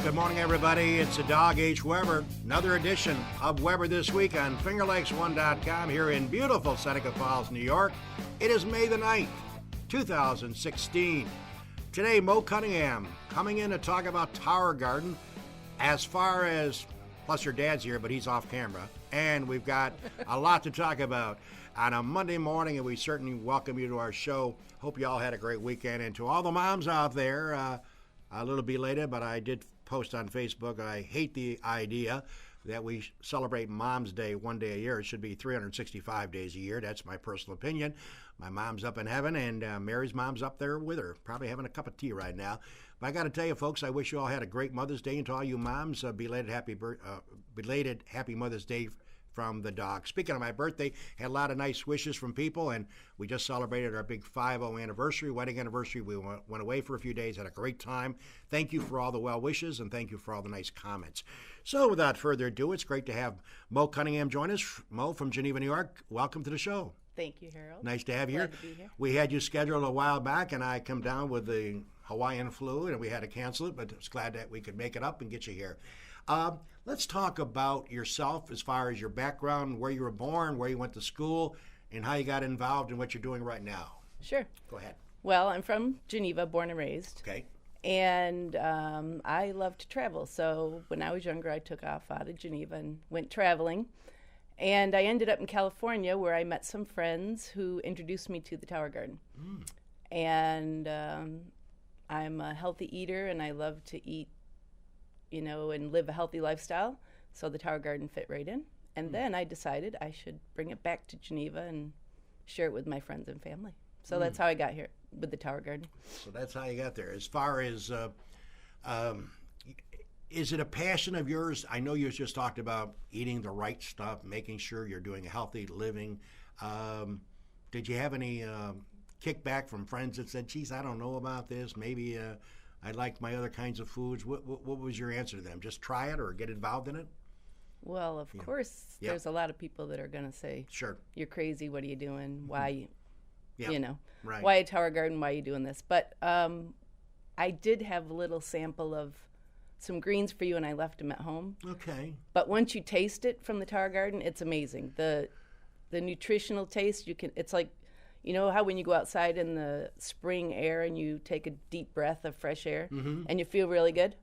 Good morning, everybody. It's a Dog H. Weber. Another edition of Weber This Week on FingerLakes1.com here in beautiful Seneca Falls, New York. It is May the 9th, 2016. Today, Mo Cunningham coming in to talk about Tower Garden as far as, plus your dad's here, but he's off camera. And we've got a lot to talk about on a Monday morning, and we certainly welcome you to our show. Hope you all had a great weekend. And to all the moms out there, a little belated, but I did post on Facebook. I hate the idea that we celebrate Mom's Day one day a year. It should be 365 days a year. That's my personal opinion. My mom's up in heaven, and Mary's mom's up there with her, probably having a cup of tea right now. But I got to tell you, folks, I wish you all had a great Mother's Day, and to all you moms, belated happy Mother's Day from the dog. Speaking of my birthday, had a lot of nice wishes from people, and we just celebrated our big 5-0 anniversary, wedding anniversary. We went away for a few days, had a great time. Thank you for all the well wishes, and thank you for all the nice comments. So without further ado, it's great to have Mo Cunningham join us. Mo from Geneva, New York, welcome to the show. Thank you, Harold. Nice to have you here. Glad to be here. We had you scheduled a while back, and I come down with the Hawaiian flu, and we had to cancel it, but I was glad that we could make it up and get you here. Let's talk about yourself as far as your background, where you were born, where you went to school, and how you got involved in what you're doing right now. Sure. Go ahead. Well, I'm from Geneva, born and raised. Okay. And I love to travel. So when I was younger, I took off out of Geneva and went traveling. And I ended up in California, where I met some friends who introduced me to the Tower Garden. And I'm a healthy eater, and I love to eat, and live a healthy lifestyle. So the Tower Garden fit right in. And then I decided I should bring it back to Geneva and share it with my friends and family. So that's how I got here with the Tower Garden. So that's how you got there. As far as, is it a passion of yours? I know you just talked about eating the right stuff, making sure you're doing a healthy living. Did you have any kickback from friends that said, geez, I don't know about this, maybe I like my other kinds of foods? What was your answer to them? Just try it or get involved in it? Well, of course, there's a lot of people that are going to say, sure, you're crazy, what are you doing? Why, right. Why a Tower Garden? Why are you doing this? But I did have a little sample of some greens for you, and I left them at home. Okay. But once you taste it from the Tower Garden, it's amazing. The nutritional taste, it's like, you know how when you go outside in the spring air and you take a deep breath of fresh air and you feel really good?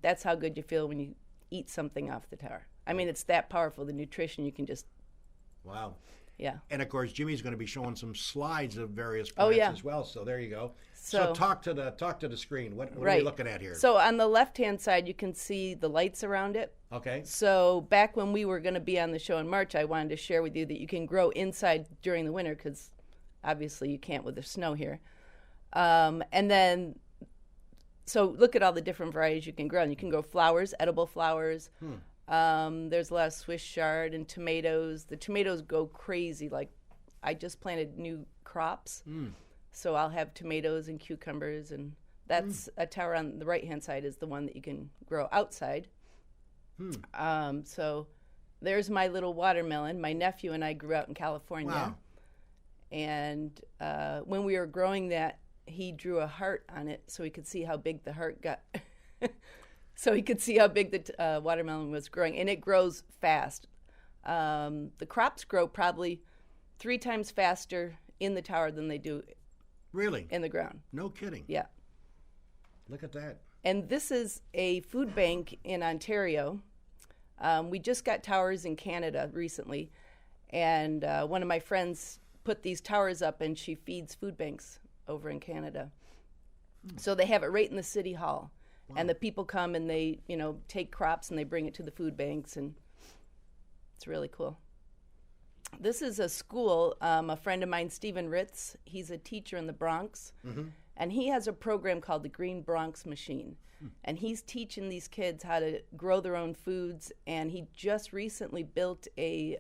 That's how good you feel when you eat something off the tower. I mean, it's that powerful. The nutrition, you can just... Wow. Yeah. And, of course, Jimmy's going to be showing some slides of various plants as well, so there you go. So talk to the screen. What are you looking at here? So on the left-hand side, you can see the lights around it. Okay. So back when we were going to be on the show in March, I wanted to share with you that you can grow inside during the winter because obviously you can't with the snow here. And then, so look at all the different varieties you can grow. And you can grow flowers, edible flowers. There's a lot of Swiss chard and tomatoes. The tomatoes go crazy. Like, I just planted new crops. So I'll have tomatoes and cucumbers. And that's a tower on the right-hand side is the one that you can grow outside. So there's my little watermelon. My nephew and I grew out in California. Wow. And when we were growing that, he drew a heart on it so he could see how big the heart got. So he could see how big the watermelon was growing. And it grows fast. The crops grow probably 3 times faster in the tower than they do really in the ground. No kidding. Yeah. Look at that. And this is a food bank in Ontario. We just got towers in Canada recently. And one of my friends put these towers up, and she feeds food banks over in Canada. So they have it right in the city hall. Wow. And the people come and they, take crops and they bring it to the food banks, and it's really cool. This is a school, a friend of mine, Stephen Ritz, he's a teacher in the Bronx, and he has a program called the Green Bronx Machine. And he's teaching these kids how to grow their own foods, and he just recently built he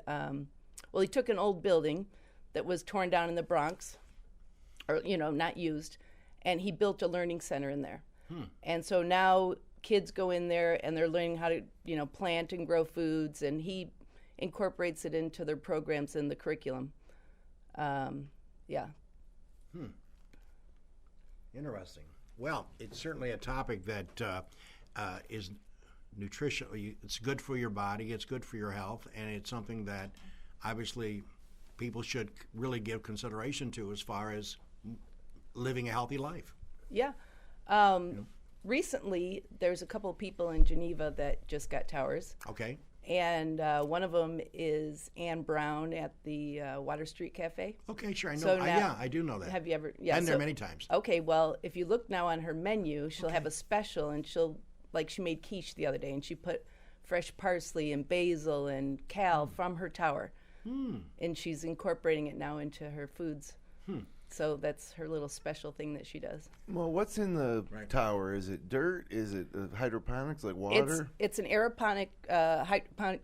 took an old building that was torn down in the Bronx, or, not used, and he built a learning center in there. And so now kids go in there and they're learning how to, plant and grow foods, and he incorporates it into their programs in the curriculum. Interesting. Well, it's certainly a topic that is nutrition. It's good for your body. It's good for your health, and it's something that obviously people should really give consideration to as far as living a healthy life. Yeah. Recently, there's a couple of people in Geneva that just got towers. Okay. And one of them is Ann Brown at the Water Street Cafe. Okay, sure. I know. So now, yeah, I do know that. Have you ever? Yeah, Been there many times. Okay, well, if you look now on her menu, she'll have a special, and she made quiche the other day, and she put fresh parsley and basil and kale from her tower. And she's incorporating it now into her foods. So that's her little special thing that she does. Well, what's in the tower? Is it dirt? Is it hydroponics, like water? It's an aeroponic, aeroponic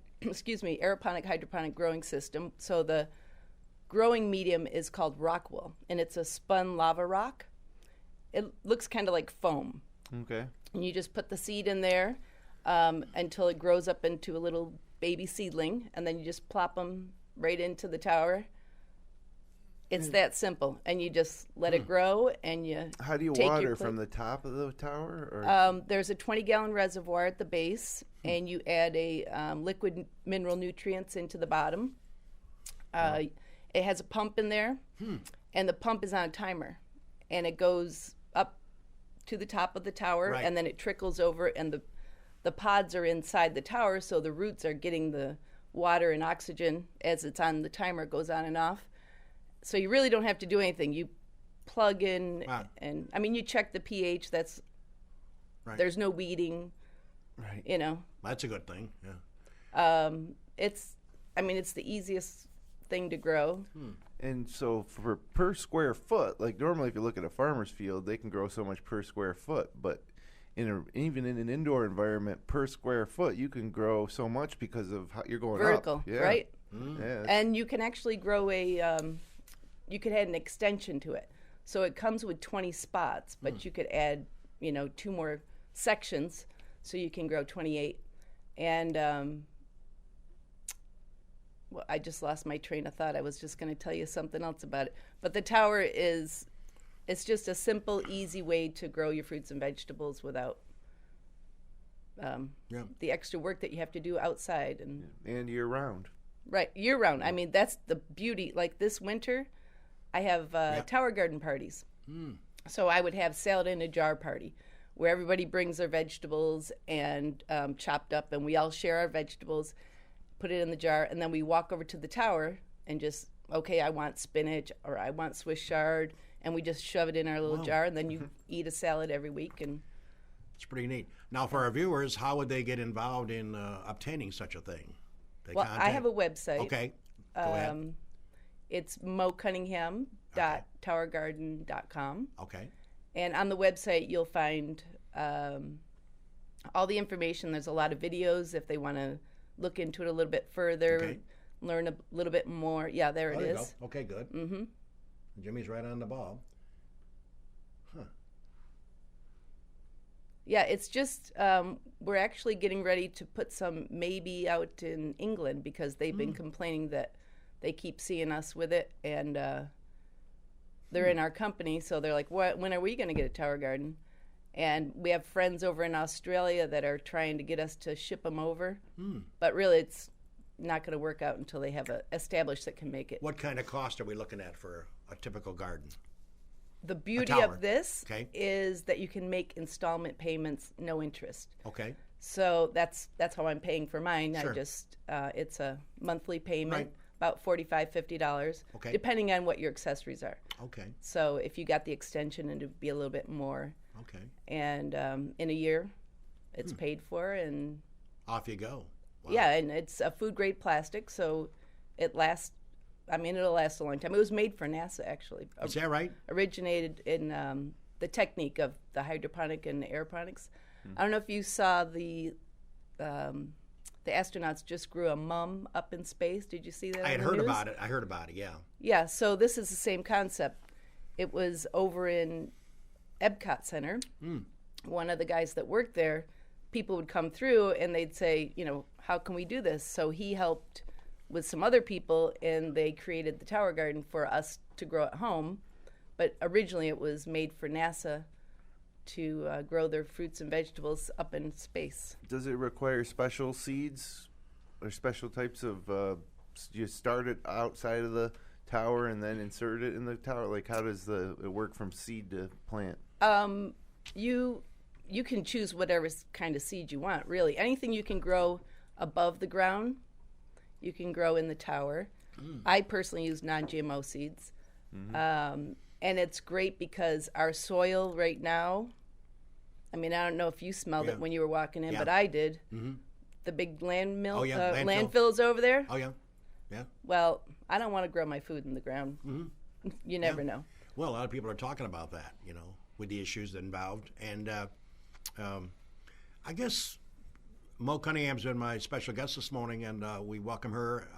hydroponic growing system. So the growing medium is called rock wool, and it's a spun lava rock. It looks kind of like foam. Okay. And you just put the seed in there until it grows up into a little baby seedling, and then you just plop them right into the tower. It's that simple, and you just let it grow, and you. How do you water from the top of the tower? Or? There's a 20-gallon reservoir at the base, and you add a liquid mineral nutrients into the bottom. It has a pump in there, and the pump is on a timer, and it goes up to the top of the tower, and then it trickles over, and the pods are inside the tower, so the roots are getting the water and oxygen as it's on the timer. It goes on and off. So you really don't have to do anything. You plug in, and I mean, you check the pH. That's there's no weeding. Right. You know. That's a good thing. Yeah. It's the easiest thing to grow. And so for per square foot, like normally if you look at a farmer's field, they can grow so much per square foot, but even in an indoor environment, per square foot, you can grow so much because of how you're going vertical, up. Yeah. Right? Yeah. And you can actually grow you could add an extension to it. So it comes with 20 spots, but you could add, 2 more sections, so you can grow 28. And well, I just lost my train of thought. I was just going to tell you something else about it. But the tower it's just a simple, easy way to grow your fruits and vegetables without the extra work that you have to do outside. And year round. Right, year round. I mean, that's the beauty. Like this winter, I have tower garden parties. So I would have salad in a jar party where everybody brings their vegetables and chopped up, and we all share our vegetables, put it in the jar, and then we walk over to the tower and just, I want spinach or I want Swiss chard, and we just shove it in our little jar, and then you eat a salad every week. And it's pretty neat. Now, for our viewers, how would they get involved in obtaining such a thing? I have a website. Okay, go ahead. It's mocunningham.towergarden.com. Okay. And on the website, you'll find all the information. There's a lot of videos if they want to look into it a little bit further, learn a little bit more. Yeah, there it is. Go. Okay, good. Mm-hmm. Jimmy's right on the ball. Huh. Yeah, it's just we're actually getting ready to put some maybe out in England because they've been complaining that they keep seeing us with it, and they're in our company, so they're like, when are we going to get a tower garden? And we have friends over in Australia that are trying to get us to ship them over, but really it's not going to work out until they have a established that can make it. What kind of cost are we looking at for a typical garden? The beauty of this is that you can make installment payments, no interest. Okay. So that's how I'm paying for mine. Sure. I just it's a monthly payment, about $45, $50, depending on what your accessories are. Okay. So if you got the extension, it'd be a little bit more. Okay. And in a year, it's paid for, and off you go. Wow. Yeah, and it's a food grade plastic, so it lasts. I mean, it'll last a long time. It was made for NASA, actually. Is that right? Originated in the technique of the hydroponic and aeroponics. I don't know if you saw the astronauts just grew a mum up in space. Did you see that? I had heard about it. I heard about it, yeah. Yeah, so this is the same concept. It was over in Epcot Center. One of the guys that worked there, people would come through and they'd say, how can we do this? So he helped with some other people, and they created the tower garden for us to grow at home. But originally it was made for NASA to grow their fruits and vegetables up in space. Does it require special seeds or special types of? You start it outside of the tower and then insert it in the tower. Like, how does it work from seed to plant? You can choose whatever kind of seed you want. Really, anything you can grow above the ground, you can grow in the tower. I personally use non-GMO seeds. And it's great because our soil right now, I mean, I don't know if you smelled it when you were walking in, but I did. The big landfills over there. Oh, yeah. Yeah. Well, I don't want to grow my food in the ground. You never know. Well, a lot of people are talking about that, with the issues that involved. And I guess Mo Cunningham's been my special guest this morning, and we welcome her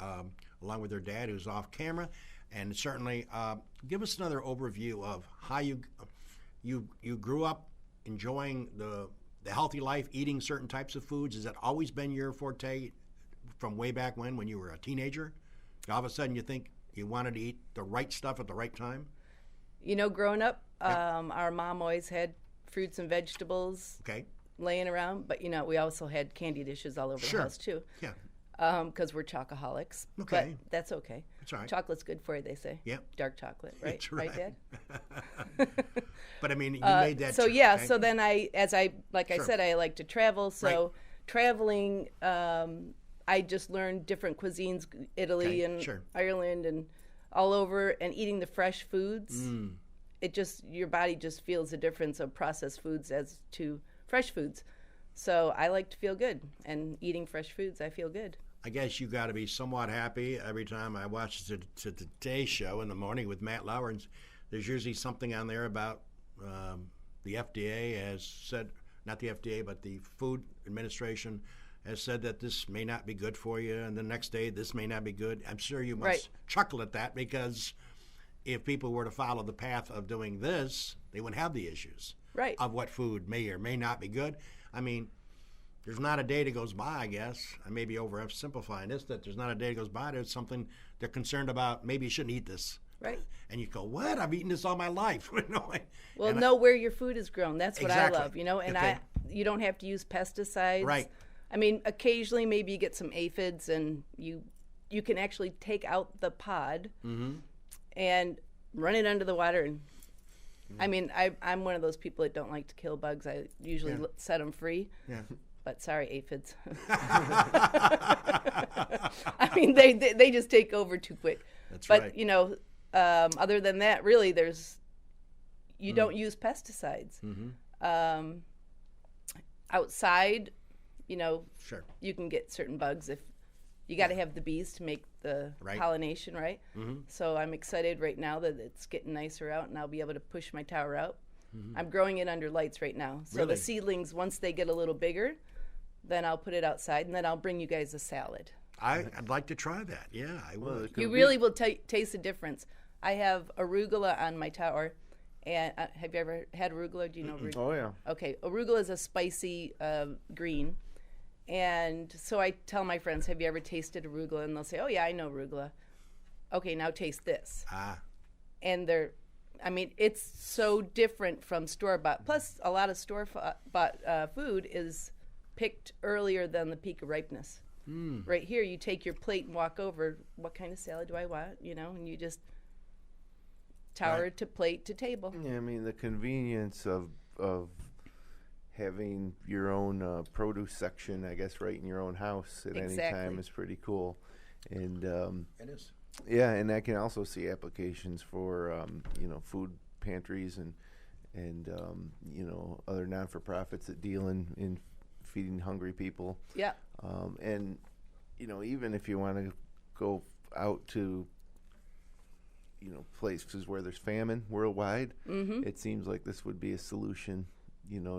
along with her dad, who's off camera. And certainly, give us another overview of how you grew up enjoying the healthy life, eating certain types of foods. Has that always been your forte from way back when you were a teenager? All of a sudden, you think you wanted to eat the right stuff at the right time? Growing up, our mom always had fruits and vegetables laying around, but we also had candy dishes all over the house too. Yeah. Because we're chocoholics. Okay. But that's okay. That's all right. Chocolate's good for you, they say. Yeah. Dark chocolate, right? That's right. Right, Dad? But I mean, you made that. So so then I said, I like to travel. So traveling, I just learned different cuisines, Italy and Ireland and all over, and eating the fresh foods. It just, your body just feels the difference of processed foods as to fresh foods. So I like to feel good, and eating fresh foods, I feel good. I guess you got to be somewhat happy every time I watch the Today Show in the morning with Matt Lauer. And there's usually something on there about the FDA has said, not the FDA, but the Food Administration has said that this may not be good for you, and the next day this may not be good. I'm sure you must chuckle at that, because if people were to follow the path of doing this, they wouldn't have the issues of what food may or may not be good. I mean, there's not a day that goes by, I guess, I may be oversimplifying this, that there's not a day that goes by, there's something they're concerned about, maybe you shouldn't eat this. Right. And you go, what? I've eaten this all my life. Well, know where your food is grown. That's what I love, and you don't have to use pesticides. Right. I mean, occasionally maybe you get some aphids, and you can actually take out the pod and run it under the water. And I mean, I'm one of those people that don't like to kill bugs. I usually set them free. Yeah. But sorry, aphids. I mean, they just take over too quick. That's right. But other than that, really, you don't use pesticides. Outside, you can get certain bugs if you got to have the bees to make the pollination, right? So I'm excited right now that it's getting nicer out, and I'll be able to push my tower out. I'm growing it under lights right now. So the seedlings, once they get a little bigger, then I'll put it outside, and then I'll bring you guys a salad. I'd like to try that. Yeah, I will. You really will taste the difference. I have arugula on my tower. And have you ever had arugula? Do you know arugula? Oh, yeah. Okay. Arugula is a spicy green. And so I tell my friends, have you ever tasted arugula? And they'll say, oh, yeah, I know arugula. Okay, now taste this. And it's so different from store-bought. Plus, a lot of store-bought food is picked earlier than the peak of ripeness. Right here, you take your plate and walk over, what kind of salad do I want? And you just tower to plate to table. Yeah, I mean, the convenience of having your own produce section, I guess, right in your own house at any time is pretty cool. And it is. Yeah, and I can also see applications for food pantries and other non-for-profits that deal in feeding hungry people. Yeah. And even if you want to go out to places where there's famine worldwide, it seems like this would be a solution,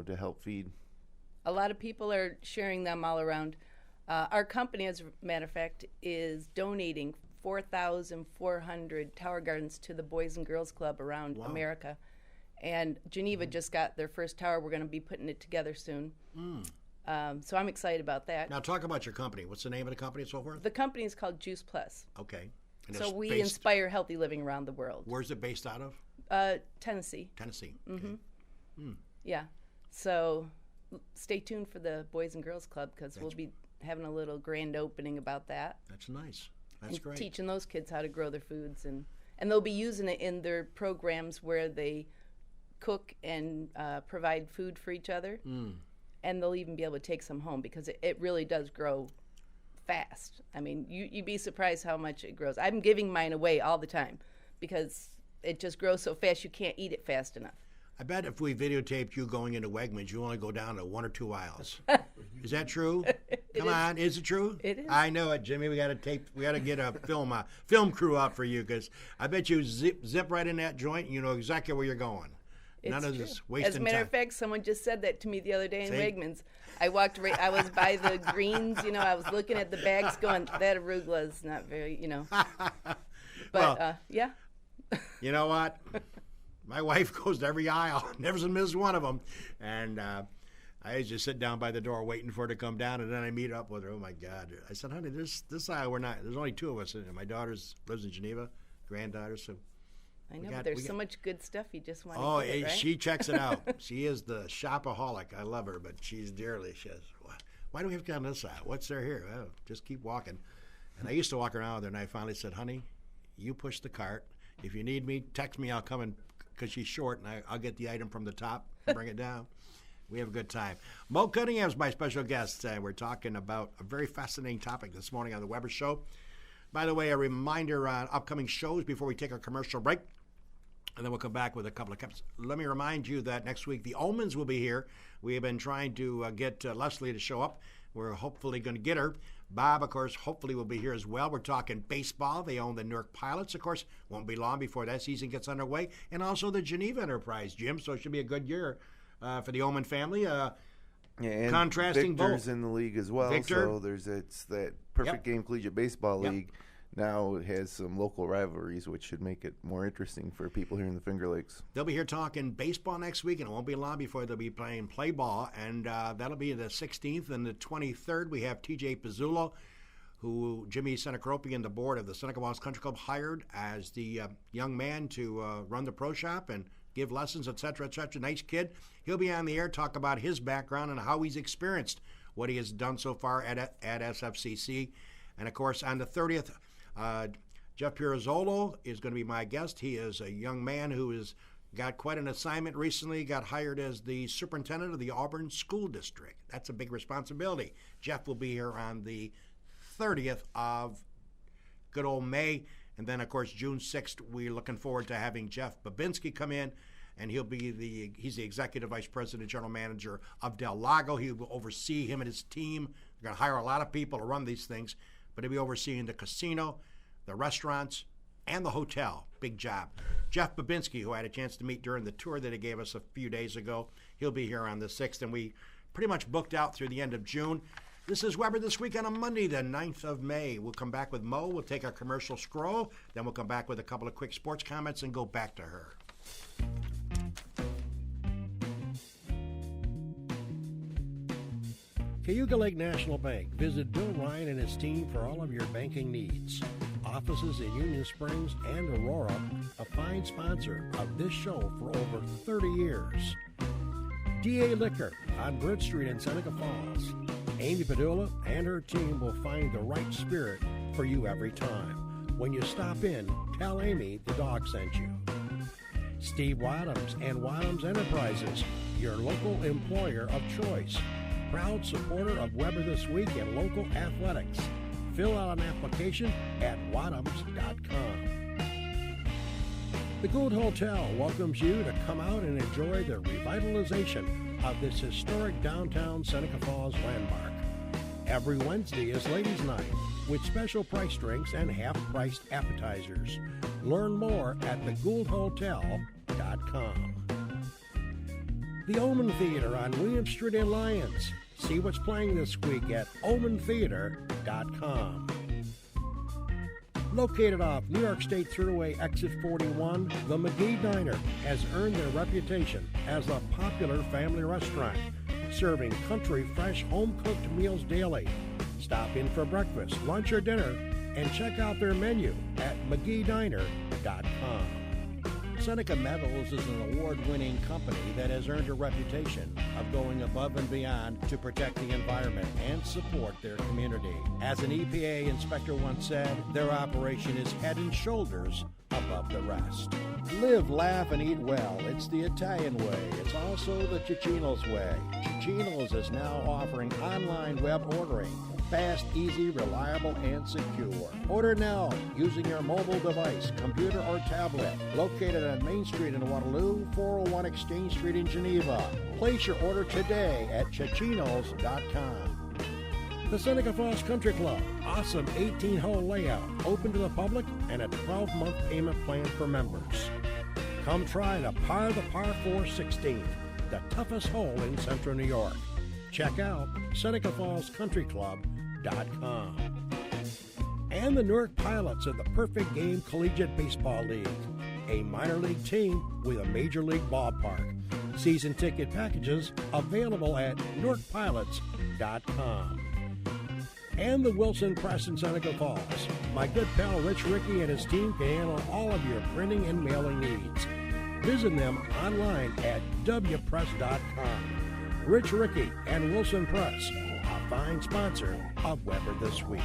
to help feed. A lot of people are sharing them all around. Our company, as a matter of fact, is donating 4,400 tower gardens to the Boys and Girls Club around America. And Geneva just got their first tower. We're going to be putting it together soon. So I'm excited about that. Now talk about your company. What's the name of the company and so forth? The company is called Juice Plus. Okay. And so we inspire healthy living around the world. Where's it based out of? Tennessee. Tennessee. Okay. Yeah. So stay tuned for the Boys and Girls Club, because we'll be having a little grand opening about that. That's nice. That's great. Teaching those kids how to grow their foods, and they'll be using it in their programs where they cook and provide food for each other. And they'll even be able to take some home, because it really does grow fast. I mean, you'd be surprised how much it grows. I'm giving mine away all the time because it just grows so fast you can't eat it fast enough. I bet if we videotaped you going into Wegmans, you only go down to 1 or 2 aisles. Is that true? Come on, is it true? It is. I know it, Jimmy. We got to get a film crew out for you, because I bet you zip right in that joint and you know exactly where you're going. None of this wasting As a matter time. of fact, someone just said that to me the other day in Wegmans. I walked right, I was by the greens, I was looking at the bags going, that arugula is not very, But, Well, yeah. You know what? My wife goes to every aisle, never misses one of them. And I just sit down by the door waiting for her to come down, and then I meet up with her. Oh, my God. I said, honey, this aisle, there's only 2 of us in it. My daughter lives in Geneva, granddaughter, so. I know, but there's so much good stuff you just want Oh, to get, right? she checks it out. She is the shopaholic. I love her, but she's dearly. She says, why do we have to go on this side? What's there here? Oh, just keep walking. And I used to walk around with her, and I finally said, honey, you push the cart. If you need me, text me. I'll come in, because she's short, and I'll get the item from the top and bring it down. We have a good time. Mo Cunningham is my special guest. We're talking about a very fascinating topic this morning on the Weber Show. By the way, a reminder on upcoming shows before we take our commercial break. And then we'll come back with a couple of cups. Let me remind you that next week the Omens will be here. We have been trying to get Leslie to show up. We're hopefully going to get her. Bob, of course, hopefully will be here as well. We're talking baseball. They own the Newark Pilots, of course. Won't be long before that season gets underway. And also the Geneva Enterprise, Jim. So it should be a good year for the Omen family. And contrasting Victor's both. in the league as well. Victor. So it's that Perfect Game Collegiate Baseball League. Now it has some local rivalries, which should make it more interesting for people here in the Finger Lakes. They'll be here talking baseball next week, and it won't be long before they'll be playing play ball, and that'll be the 16th and the 23rd. We have T.J. Pizzullo, who Jimmy Senecropi and the board of the Seneca Falls Country Club hired as the young man to run the pro shop and give lessons, etc., etc. Nice kid. He'll be on the air, talk about his background and how he's experienced what he has done so far at SFCC. And, of course, on the 30th, Jeff Pirazzolo is going to be my guest. He is a young man who has got quite an assignment recently, got hired as the superintendent of the Auburn School District. That's a big responsibility. Jeff will be here on the 30th of good old May. And then, of course, June 6th, we're looking forward to having Jeff Babinski come in, and he's the executive vice president, general manager of Del Lago. He will oversee him and his team. They're going to hire a lot of people to run these things, but he'll be overseeing the casino, the restaurants, and the hotel. Big job. Jeff Babinski, who I had a chance to meet during the tour that he gave us a few days ago, he'll be here on the 6th, and we pretty much booked out through the end of June. This is Weber This Week on a Monday, the 9th of May. We'll come back with Mo. We'll take our commercial scroll. Then we'll come back with a couple of quick sports comments and go back to her. Cayuga Lake National Bank. Visit Bill Ryan and his team for all of your banking needs. Offices in Union Springs and Aurora, a fine sponsor of this show for over 30 years. DA Liquor on Bridge Street in Seneca Falls. Amy Padula and her team will find the right spirit for you every time. When you stop in, tell Amy the dog sent you. Steve Wadhams and Wadhams Enterprises, your local employer of choice. Proud supporter of Weber This Week and local athletics. Fill out an application at wadhams.com. The Gould Hotel welcomes you to come out and enjoy the revitalization of this historic downtown Seneca Falls landmark. Every Wednesday is Ladies' Night with special price drinks and half-priced appetizers. Learn more at thegouldhotel.com. The Omen Theater on William Street in Lyons. See what's playing this week at omentheater.com. Located off New York State Thruway Exit 41, the McGee Diner has earned their reputation as a popular family restaurant, serving country fresh home-cooked meals daily. Stop in for breakfast, lunch, or dinner, and check out their menu at mcgeediner.com. Seneca Metals is an award-winning company that has earned a reputation of going above and beyond to protect the environment and support their community. As an EPA inspector once said, their operation is head and shoulders above the rest. Live, laugh, and eat well. It's the Italian way. It's also the Cicino's way. Cicino's is now offering online web ordering. Fast, easy, reliable, and secure. Order now using your mobile device, computer, or tablet. Located on Main Street in Waterloo, 401 Exchange Street in Geneva. Place your order today at Chichinos.com. The Seneca Falls Country Club. Awesome 18-hole layout, open to the public, and a 12-month payment plan for members. Come try the Par 4 16, the toughest hole in Central New York. Check out SenecaFallsCountryClub.com. And the Newark Pilots of the Perfect Game Collegiate Baseball League, a minor league team with a major league ballpark. Season ticket packages available at NewarkPilots.com. And the Wilson Press in Seneca Falls. My good pal Rich Rickey and his team can handle all of your printing and mailing needs. Visit them online at wpress.com. Rich Rickey and Wilson Press, a fine sponsor of Weber This Week.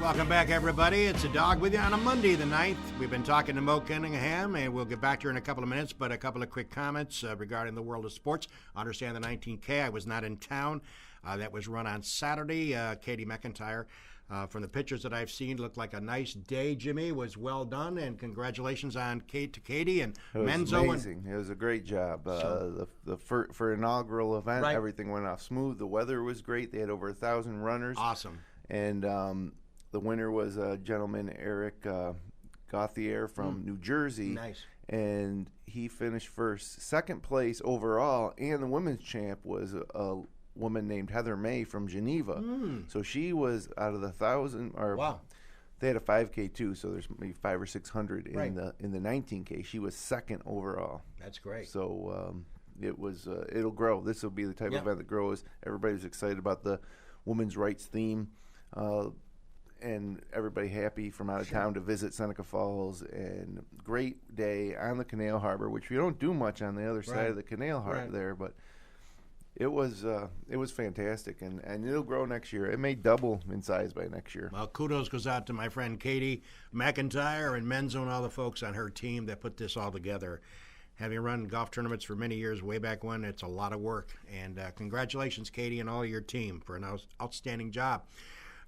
Welcome back, everybody. It's a dog with you on a Monday the 9th. We've been talking to Mo Cunningham, and we'll get back to her in a couple of minutes, but a couple of quick comments regarding the world of sports. I understand the 19K. I was not in town. That was run on Saturday. Katie McIntyre, from the pictures that I've seen, looked like a nice day. Jimmy, was well done, and congratulations on Katie and Menzo. It was amazing. It was a great job. For inaugural event, right. Everything went off smooth. The weather was great. They had over 1,000 runners. Awesome. And the winner was a gentleman, Eric Gauthier from New Jersey. Nice. And he finished first. Second place overall, and the women's champ was a woman named Heather May from Geneva. So she was out of the 1,000. Wow. They had a 5K too, so there's maybe 500 or 600 in right. the 19K. She was second overall. That's great. So it was it'll grow. This will be the type of event that grows. Everybody's excited about the women's rights theme. And everybody happy from out of town to visit Seneca Falls, and great day on the Canal Harbor, which we don't do much on the other side of the Canal Harbor there, but it was fantastic, and it'll grow next year. It may double in size by next year. Well, kudos goes out to my friend Katie McIntyre and Menzo and all the folks on her team that put this all together. Having run golf tournaments for many years, way back when, it's a lot of work. And congratulations, Katie, and all your team for an outstanding job.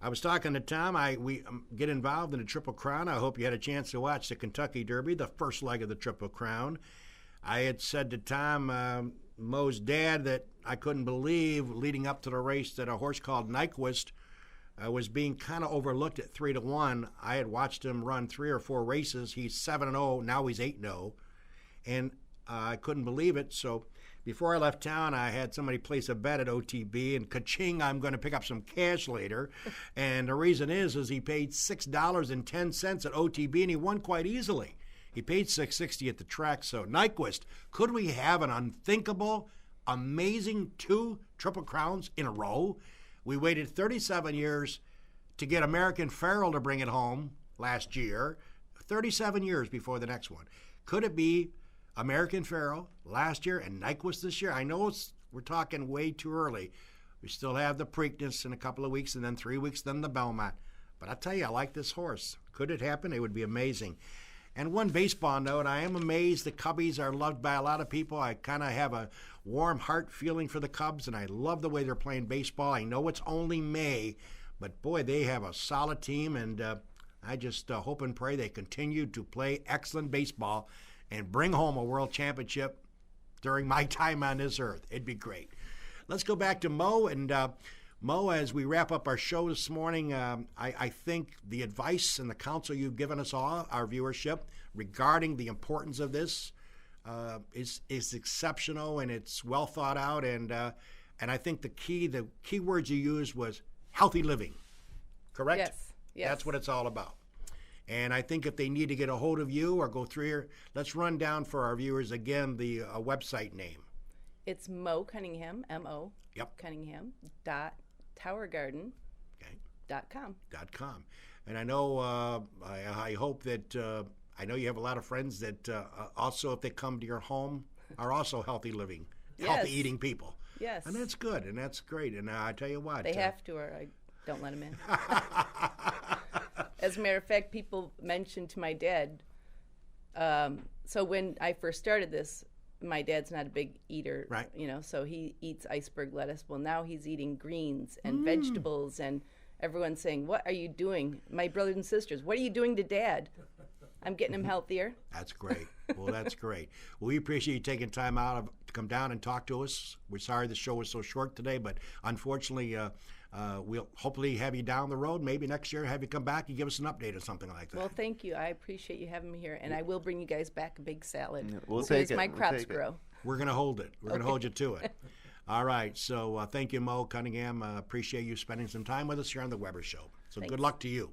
I was talking to Tom. We get involved in the Triple Crown. I hope you had a chance to watch the Kentucky Derby, the first leg of the Triple Crown. I had said to Tom, Mo's dad, that I couldn't believe leading up to the race that a horse called Nyquist was being kind of overlooked at 3-1. I had watched him run 3 or 4 races. He's 7-0. Now he's 8-0. And I couldn't believe it. So before I left town, I had somebody place a bet at OTB, and ka-ching, I'm going to pick up some cash later. And the reason is he paid $6.10 at OTB, and he won quite easily. He paid $6.60 at the track. So Nyquist, could we have an unthinkable, amazing 2 Triple Crowns in a row? We waited 37 years to get American Pharoah to bring it home last year, 37 years before the next one. Could it be American Pharoah last year and Nyquist this year? I know we're talking way too early. We still have the Preakness in a couple of weeks, and then 3 weeks, then the Belmont. But I tell you, I like this horse. Could it happen? It would be amazing. And one baseball note, I am amazed the Cubbies are loved by a lot of people. I kind of have a warm heart feeling for the Cubs, and I love the way they're playing baseball. I know it's only May, but boy, they have a solid team, and I just hope and pray they continue to play excellent baseball and bring home a world championship during my time on this earth. It'd be great. Let's go back to Mo. And Mo, as we wrap up our show this morning, I think the advice and the counsel you've given us all, our viewership, regarding the importance of this is exceptional, and it's well thought out. And I think the key words you used was healthy living. Correct? Yes. That's what it's all about. And I think if they need to get a hold of you or go through here, let's run down for our viewers again the website name. It's Mo Cunningham, M-O, Yep. Cunningham, .towergarden, Okay. .com. And I know, I hope that, I know you have a lot of friends that also, if they come to your home, are also healthy living, healthy Yes. eating people. Yes. And that's good, and that's great. And I tell you what. They have to, or I don't let them in. As a matter of fact, people mentioned to my dad, so when I first started this, my dad's not a big eater, Right. So he eats iceberg lettuce. Well, now he's eating greens and vegetables, and everyone's saying, "What are you doing?" My brothers and sisters, "What are you doing to Dad?" I'm getting him healthier. That's great. Well, that's great. Well, we appreciate you taking time out to come down and talk to us. We're sorry the show was so short today, but unfortunately, we'll hopefully have you down the road. Maybe next year, have you come back and give us an update or something like that. Well, thank you. I appreciate you having me here, and I will bring you guys back a big salad. Yeah, we'll as take soon as it. my We'll crops take it. grow. We're going to hold it. We're going to hold you to it. All right. So thank you, Mo Cunningham. Appreciate you spending some time with us here on The Weber Show. So Thanks. good luck to you.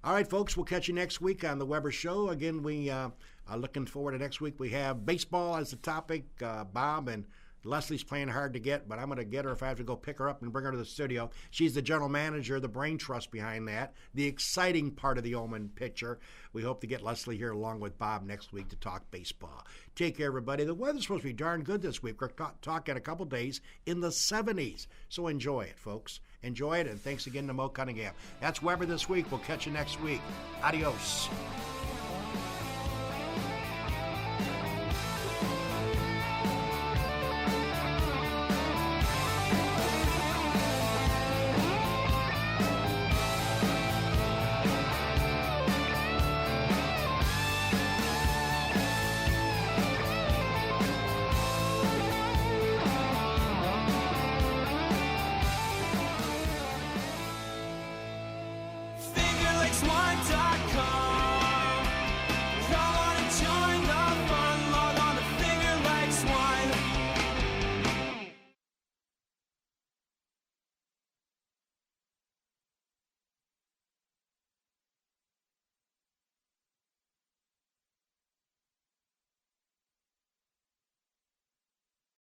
All right, folks. We'll catch you next week on The Weber Show. Again, we are looking forward to next week. We have baseball as the topic. Bob and Leslie's playing hard to get, but I'm going to get her if I have to go pick her up and bring her to the studio. She's the general manager, the brain trust behind that, the exciting part of the Omen picture. We hope to get Leslie here along with Bob next week to talk baseball. Take care, everybody. The weather's supposed to be darn good this week. We're talking a couple days in the 70s. So enjoy it, folks. Enjoy it, and thanks again to Mo Cunningham. That's Weber this week. We'll catch you next week. Adios.